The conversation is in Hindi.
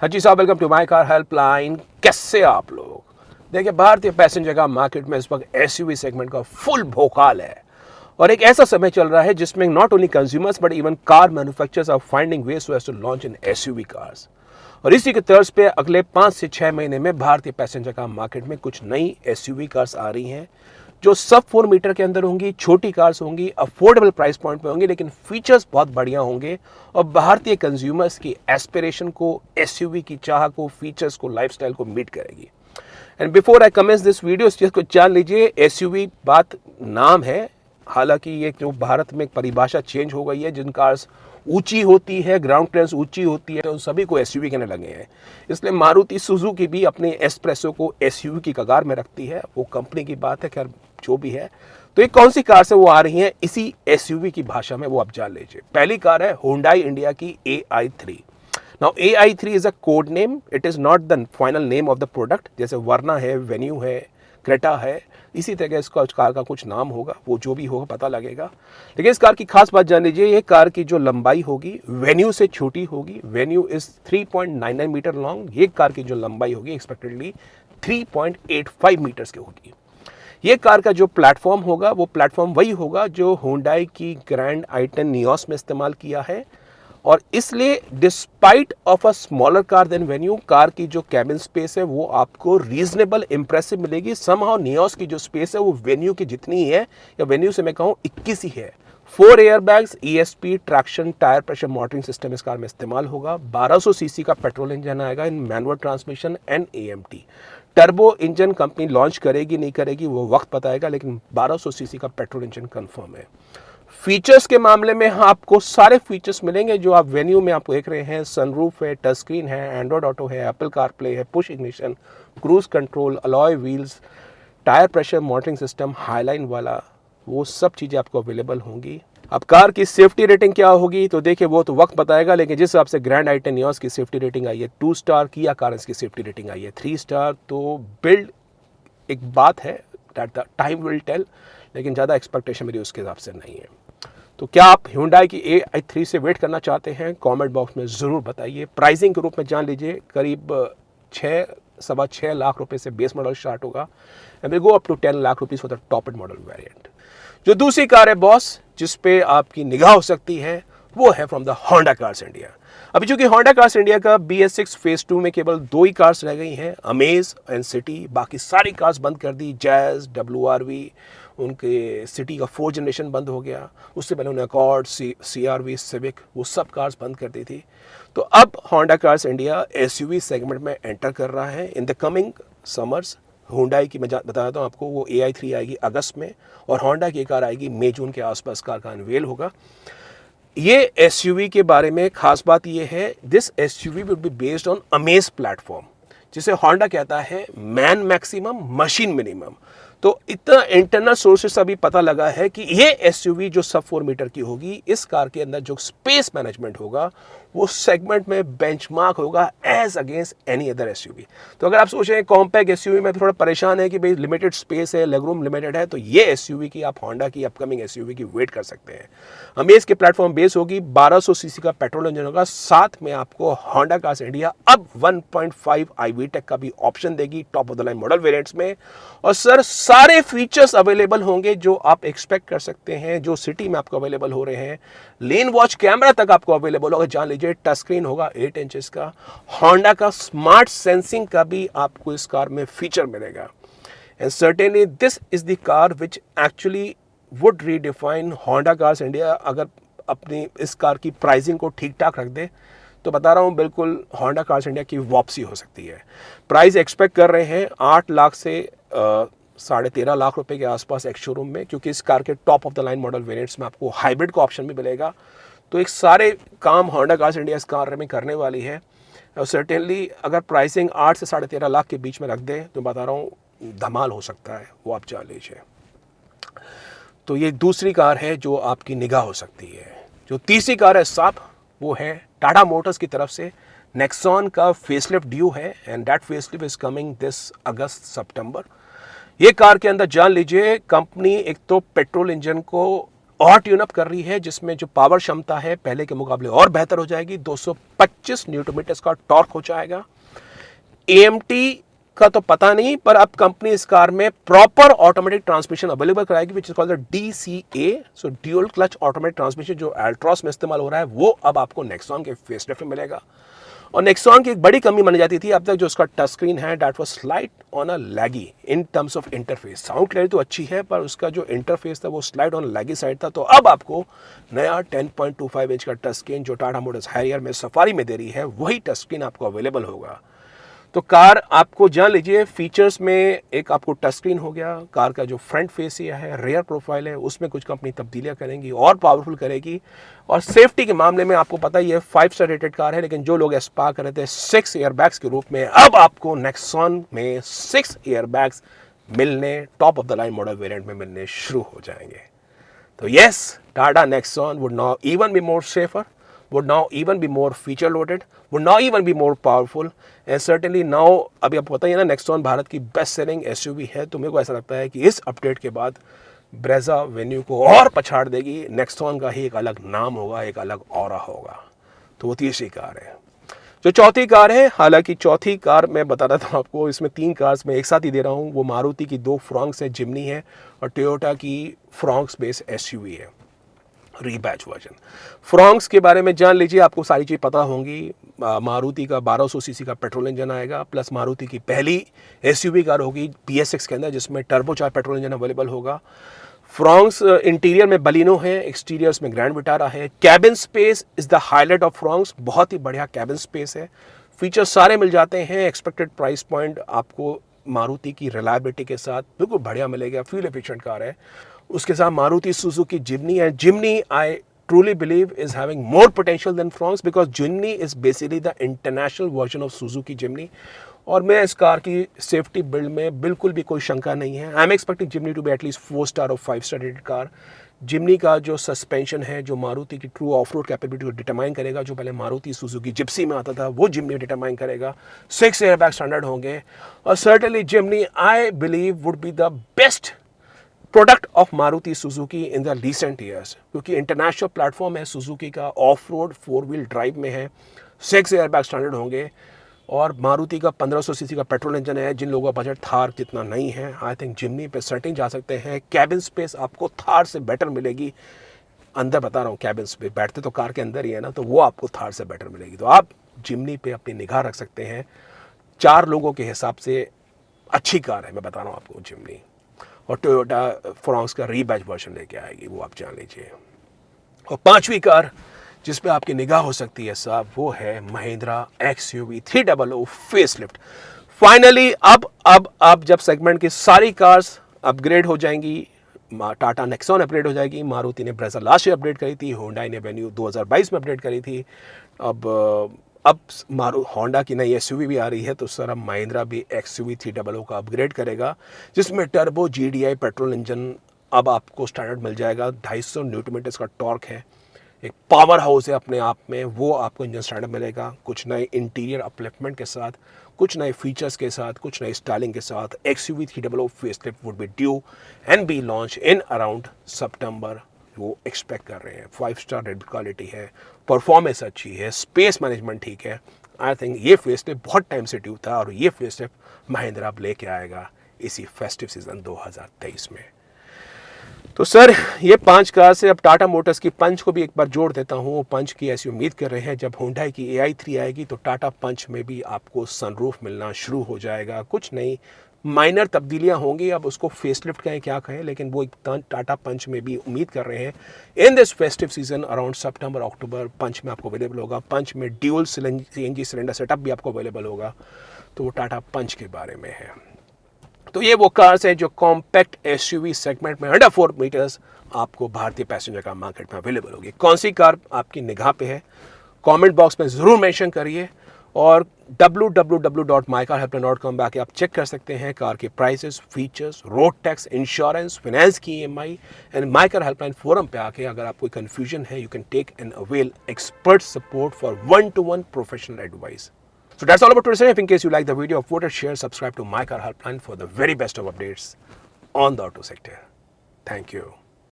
हाँ जी साहब, welcome to my car helpline. कैसे आप लोग? देखिए, भारतीय पैसेंजर का मार्केट में इस वक्त एसयूवी सेगमेंट का फुल भोकाल है और एक ऐसा समय चल रहा है जिसमें not only consumers but even car manufacturers are finding ways to launch in SUV cars. और इसी के तर्ज पे अगले 5 से 6 महीने में भारतीय पैसेंजर का मार्केट में कुछ नई एसयूवी कार्स आ रही हैं जो सब 4 मीटर के अंदर होंगी, छोटी कार्स होंगी, अफोर्डेबल प्राइस पॉइंट पे होंगी, लेकिन फीचर्स बहुत बढ़िया होंगे और भारतीय कंज्यूमर्स की एस्पिरेशन को, एसयूवी की चाह को, फीचर्स को, लाइफस्टाइल को मीट करेगी। And before I commence this video, इस चीज़ को जान लीजिए, एसयूवी बात नाम है, हालांकि ये जो भारत में एक परिभाषा चेंज हो गई है, जिन कार्स ऊंची होती है, ग्राउंड क्लियरेंस ऊंची होती है, तो उन सभी को एसयूवी कहने लगे हैं। इसलिए मारुति सुजुकी भी अपने एस्प्रेसो को एसयूवी की कगार में रखती है। वो कंपनी की बात है, खैर जो भी है। तो ये कौन सी कार से वो आ रही हैं इसी एसयूवी की भाषा में, वो आप जान लीजिए। पहली कार है Hyundai इंडिया की AI3। Now AI3 is a code name, it is not the final name of the product. जैसे वर्ना है, वेन्यू है, क्रेटा है, इसी तरह इसका कार का कुछ नाम होगा, वो जो भी होगा पता लगेगा। लेकिन इस कार की खास बात जान लीजिए, ये कार की जो लंबाई होगी वेन्यू से छोटी होगी। Venue is 3.99 metre long. ये कार की जो लंबाई होगी एक्सपेक्टेडली 3.85 मीटर्स की होगी। ये कार का जो प्लेटफॉर्म होगा वो प्लेटफॉर्म वही होगा जो Hyundai की ग्रैंड i10 नियोस में इस्तेमाल किया है। और इसलिए despite of a smaller car than Venue, car की जो कैबिन स्पेस है वो आपको रीजनेबल इंप्रेसिव मिलेगी। समहाउ नियोस की जो स्पेस है वो वेन्यू की जितनी ही है, या वेन्यू से मैं कहूँ 21 ही है। 4 airbags, ESP, traction, tyre pressure monitoring system इस कार में इस्तेमाल होगा। 1200 सीसी का पेट्रोल इंजन आएगा in manual transmission and AMT। Turbo engine company launch करेगी नहीं करेगी वो वक्त बताएगा, लेकिन 1200 सीसी का पेट्रोल इंजन कंफर्म है। फीचर्स के मामले में आपको सारे फीचर्स मिलेंगे जो आप वेन्यू में आप देख रहे हैं। सनरूफ है, टच स्क्रीन है, एंड्रॉइड ऑटो है, एप्पल कारप्ले है, push ignition, cruise control, alloy wheels, tyre pressure monitoring system, highline वाला, वो सब चीज़ें आपको अवेलेबल होंगी। अब कार की सेफ्टी रेटिंग क्या होगी तो देखिए वो तो वक्त बताएगा, लेकिन जिस हिसाब से ग्रैंड i10 नियोस की सेफ्टी रेटिंग आई है 2 स्टार, किया कारेंस की सेफ्टी रेटिंग आई है 3 स्टार। तो बिल्ड एक बात है, that the time will tell, लेकिन ज़्यादा एक्सपेक्टेशन मेरी उसके हिसाब से नहीं है। तो क्या आप Hyundai की AI3 से वेट करना चाहते हैं? कमेंट बॉक्स में ज़रूर बताइए। प्राइसिंग के रूप में जान लीजिए, करीब 6-6.25 लाख रुपए से बेस मॉडल स्टार्ट होगा and will go up to 10 lakh rupees for the top end model variant. जो दूसरी कार है बॉस, जिस पे आपकी निगाह हो सकती है, वो है from the Honda cars India. अभी चूंकि Honda कार्स इंडिया का BS6 फेज 2 में केवल 2 ही कार्स रह गई हैं, अमेज एंड सिटी। बाकी सारी कार्स बंद कर दी। जैज, WRV, उनके सिटी का 4th जनरेशन बंद हो गया। उससे पहले उन्हें अकॉर्ड, CRV, सिविक, वो सब कार्स बंद कर दी थी। तो अब Honda cars India SUV segment में एंटर कर रहा है। In the coming summers Hyundai की मैं बता देता हूँ आपको, वो AI3 आएगी अगस्त में और Honda की कार आएगी मई जून के आसपास कार का अनवेल होगा। ये SUV के बारे में खास बात ये है, this SUV will be based on amaze platform, जिसे Honda कहता है मैन मैक्सिमम मशीन मिनिमम। तो इतना इंटरनल सोर्सेस अभी पता लगा है कि ये SUV जो सब 4 मीटर की होगी, इस कार के अंदर जो स्पेस मैनेजमेंट होगा वो सेगमेंट में बेंचमार्क होगा as against any other SUV। तो अगर आप सोच रहे हैं कॉम्पैक्ट SUV में थोड़ा परेशान है कि भाई लिमिटेड स्पेस है, लेग रूम लिमिटेड है, तो ये SUV की आप Honda की अपकमिंग SUV की वेट कर सकते हैं। अमेज के प्लेटफॉर्म बेस होगी, 1200 सीसी का पेट्रोल इंजन होगा, साथ में आपको Honda कार्स इंडिया अब 1.5 iVTEC का भी ऑप्शन देगी top of the line model variants में। और सर सारे फीचर्स अवेलेबल होंगे जो आप एक्सपेक्ट कर सकते हैं, जो सिटी में आपको अवेलेबल हो रहे हैं। लेन वॉच कैमरा तक आपको अवेलेबल होगा, जान लीजिए। टच स्क्रीन होगा 8 इंचेस का। Honda का स्मार्ट सेंसिंग का भी आपको इस कार में फीचर मिलेगा। And certainly this is the car which actually would redefine Honda cars India. अगर अपनी इस कार की प्राइसिंग को ठीक ठाक रख दे तो बता रहा हूँ, बिल्कुल Honda कार्स इंडिया की वापसी हो सकती है। प्राइस एक्सपेक्ट कर रहे हैं 8 लाख से 13.5 लाख रुपए के आसपास एक शोरूम में, क्योंकि इस कार के top of the line model variants में आपको हाइब्रिड का ऑप्शन भी मिलेगा। तो एक सारे काम Honda कार्स इंडिया इस कार में करने वाली है। और सर्टेनली अगर प्राइसिंग 8 से 13.5 लाख के बीच में रख दे तो बता रहा हूँ धमाल हो सकता है, वो आप जान लीजिए। तो ये दूसरी कार है जो आपकी निगाह हो सकती है। जो तीसरी कार है साहब, वो है टाटा मोटर्स की तरफ से नेक्सॉन का फेसलिफ्ट ड्यू है and that facelift is coming this August September. ये कार के अंदर जान लीजिए कंपनी एक तो पेट्रोल इंजन को और ट्यून अप कर रही है, जिसमें जो पावर क्षमता है पहले के मुकाबले और बेहतर हो जाएगी। 225 न्यूटन मीटर्स का टॉर्क हो जाएगा। AMT का तो पता नहीं, पर अब कंपनी इस कार में प्रॉपर ऑटोमेटिक ट्रांसमिशन अवेलेबल कराएगी, which is called the DCA, so dual clutch automatic transmission, जो अल्ट्रॉस में इस्तेमाल हो रहा है, वो अब आपको नेक्सॉन के फेसलिफ्ट में मिलेगा। और नेक्सॉन की एक बड़ी कमी मानी जाती थी अब तक, जो उसका टच स्क्रीन है, that was slight on a laggy in terms of interface. Sound clarity तो अच्छी है, पर उसका जो इंटरफेस था वो स्लाइड ऑन लैगी साइड था। तो अब आपको नया 10.25 इंच का टच स्क्रीन जो टाटा मोटर्स हैरियर में सफारी में दे रही है, वही टच स्क्रीन आपको अवेलेबल होगा। तो कार आपको जान लीजिए, फीचर्स में एक आपको टच स्क्रीन हो गया, कार का जो फ्रंट फेस है, रेयर प्रोफाइल है, उसमें कुछ कंपनी तब्दीलियां करेंगी और पावरफुल करेगी। और सेफ्टी के मामले में आपको पता ही है 5 स्टार रेटेड कार है, लेकिन जो लोग एस्पायर कर रहे थे 6 एयरबैग्स के रूप में, अब आपको नेक्सॉन में 6 एयरबैग्स मिलने, top of the line model variant में मिलने शुरू हो जाएंगे। तो yes, Tata Nexon would now even be more safer, would now even be more feature loaded, would now even be more powerful, and certainly now, अभी आपको पता ही है ना, नेक्सॉन भारत की बेस्ट सेलिंग SUV है। तो मेरे को ऐसा लगता है कि इस अपडेट के बाद ब्रेजा वेन्यू को और पछाड़ देगी। नेक्सॉन का ही एक अलग नाम होगा, एक अलग ऑरा होगा। तो वो तीसरी कार है। जो चौथी कार है, हालांकि चौथी कार मैं बता रहा था आपको, इसमें 3 कार्स मैं एक साथ ही दे रहा हूँ। वो मारुति की 2 फ्रॉन्क्स है, जिमनी है, और टोयोटा की फ्रॉन्क्स बेस SUV है, रीबैच वर्जन। फ्रॉन्क्स के बारे में जान लीजिए, आपको सारी चीज़ पता होंगी। मारुति का 1200 सीसी का पेट्रोल इंजन आएगा, प्लस मारुति की पहली SUV कार होगी PSX के अंदर, जिसमें टर्बोचार्ज पेट्रोल इंजन अवेलेबल होगा। फ्रॉन्क्स इंटीरियर में बलिनो है, एक्सटीरियर्स में ग्रैंड विटारा है। Cabin space is the highlight of Fronx, बहुत ही बढ़िया कैबिन स्पेस है। फीचर्स सारे मिल जाते हैं। एक्सपेक्टेड प्राइस पॉइंट आपको मारुति की रिलायबिलिटी के साथ बिल्कुल बढ़िया मिलेगा। फ्यूल एफिशिएंट कार है। उसके साथ मारुति सुजुकी जिमनी है। जिमनी आई truly believe is having more potential than Fronx, because Jimny is basically the international version of Suzuki Jimny। और मैं इस कार की सेफ्टी बिल्ड में बिल्कुल भी कोई शंका नहीं है। I am expecting Jimny to be at least 4 star और 5 स्टार रेटेड कार। जिमनी का जो सस्पेंशन है, जो मारुति की ट्रू ऑफ रोड कैपेबिलिटी को डिटरमाइन करेगा, जो पहले मारुति सुजुकी जिप्सी में आता था, वो जिमनी डिटरमाइन करेगा। 6 एयरबैग स्टैंडर्ड होंगे, और certainly Jimny I believe would be the best product of Maruti Suzuki in the recent years, क्योंकि इंटरनेशनल प्लेटफॉर्म है सुजुकी का, ऑफ रोड 4 व्हील ड्राइव में है, 6 एयरबैग स्टैंडर्ड होंगे, और मारुति का 1500 सीसी का पेट्रोल इंजन है। जिन लोगों का बजट थार जितना नहीं है, आई थिंक जिमनी पे सर्टेन जा सकते हैं। कैबिन स्पेस आपको थार से बेटर मिलेगी। अंदर बता रहा हूँ, कैबिन स्पेस, बैठते तो कार के अंदर ही है ना, तो वो आपको थार से बेटर मिलेगी। तो आप जिमनी पे अपनी निगाह रख सकते हैं। 4 लोगों के हिसाब से अच्छी कार है, मैं बता रहा हूँ आपको जिमनी। और टोयोटा फ्रॉन्क्स का रीबैच वर्जन लेके आएगी, वो आप जान लीजिए। और 5वीं कार जिस पे आपकी निगाह हो सकती है साहब, वो है महिंद्रा XUV 300 फेसलिफ्ट। फाइनली अब जब सेगमेंट की सारी कार्स अपग्रेड हो जाएंगी, टाटा नेक्सॉन अपग्रेड हो जाएगी, मारुति ने ब्रेजा लास्ट ईयर अपडेट करी थी, होंडा ने वेन्यू 2022 में अपडेट करी थी, अब होंडा की नई SUV भी आ रही है, तो सर अब महिंद्रा भी XUV 300 का अपग्रेड करेगा, जिसमें टर्बो GDI पेट्रोल इंजन अब आपको स्टैंडर्ड मिल जाएगा। 250 न्यूटन मीटर्स का टॉर्क है, एक पावर हाउस है अपने आप में, वो आपको इंजन स्टैंडर्ड मिलेगा। कुछ नए इंटीरियर अपलिफ्टमेंट के साथ, कुछ नए फीचर्स के साथ, कुछ नई स्टाइलिंग के साथ XUV 300 facelift would be due and be launch in around September. वो एक्सपेक्ट कर रहे हैं। 5 स्टार रेट क्वालिटी है, परफॉर्मेंस अच्छी है, स्पेस मैनेजमेंट ठीक है। आई थिंक ये फेसलिफ्ट बहुत टाइम से ड्यू था, और ये फेसलिफ्ट महिंद्रा अब लेके आएगा इसी फेस्टिव सीजन 2023 में। तो सर ये 5 कार से अब टाटा मोटर्स की पंच को भी एक बार जोड़ देता हूँ। पंच की ऐसी उम्मीद कर रहे हैं, जब होंडा की AI3 आएगी तो टाटा पंच में भी आपको सनरूफ मिलना शुरू हो जाएगा। कुछ नई माइनर तब्दीलियां होंगी, अब उसको फेसलिफ्ट कहें क्या कहें, लेकिन वो एक टाटा पंच में भी उम्मीद कर रहे हैं in this festive season around September October Punch में आपको अवेलेबल होगा। पंच में ड्यूल CNG सिलेंडर सेटअप भी आपको अवेलेबल होगा। तो वो टाटा पंच के बारे में है। तो ये वो कार्स है जो कॉम्पैक्ट SUV सेगमेंट में अंडर 4 मीटर्स आपको भारतीय पैसेंजर कार मार्केट में अवेलेबल होगी। कौन सी कार आपकी निगाह पे है, कमेंट बॉक्स में ज़रूर मेंशन करिए, और www.mycarhelpline.com पे आके आप चेक कर सकते हैं कार के prices, features, road tax, insurance, finance की EMI, and my car helpline forum पे आके अगर आप कोई कन्फ्यूजन है, you can take and avail expert support for 1-to-1 professional advice. So that's all about today. If in case you like the video, vote and share, subscribe to My Car Helpline for the very best of updates on the auto sector. Thank you.